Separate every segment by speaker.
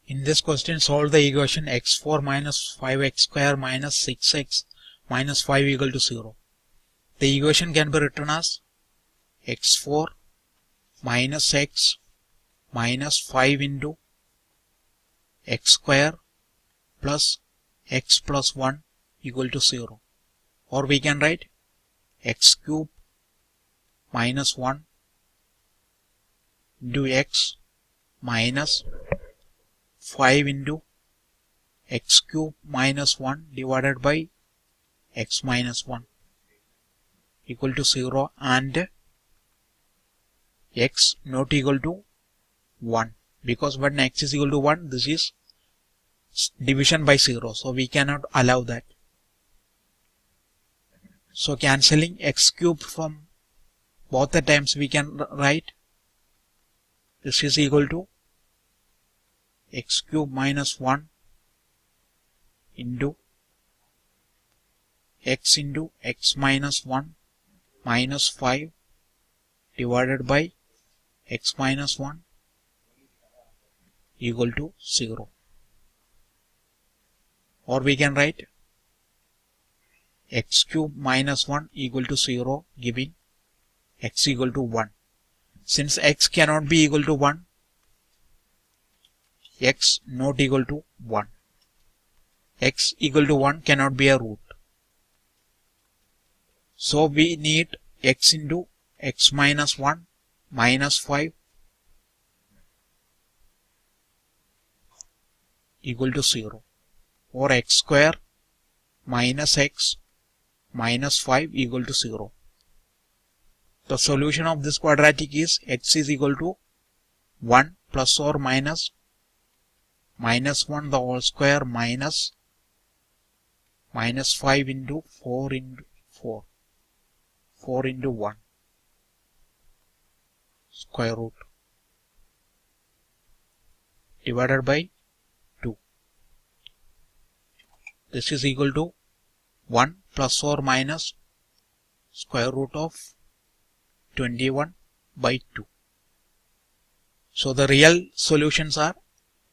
Speaker 1: In this question, solve the equation x4 minus 5x square minus 6x minus 5 equal to 0. The equation can be written as x4 minus x minus 5 into x square plus x plus 1 equal to 0. Or we can write x cube minus 1 into x minus 5 into x cube minus 1 divided by x minus 1 equal to 0 and x not equal to 1, because when x is equal to 1, this is division by 0, so we cannot allow that. So cancelling x cube from both the times, we can write this is equal to x cube minus 1 into x minus 1 minus 5 divided by x minus 1 equal to 0. Or we can write x cube minus 1 equal to 0, giving x equal to 1. Since x cannot be equal to 1, x not equal to 1. X equal to 1 cannot be a root. So we need x into x minus 1 minus 5 equal to 0. Or x square minus x minus 5 equal to 0. The solution of this quadratic is x is equal to 1 plus or minus 1 the whole square minus 5 into 4 into 1 square root divided by 2. This is equal to 1 plus or minus square root of 21 by 2. So the real solutions are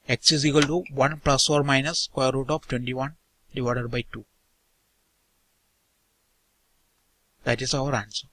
Speaker 1: x is equal to 1 plus or minus square root of 21 divided by 2. That is our answer.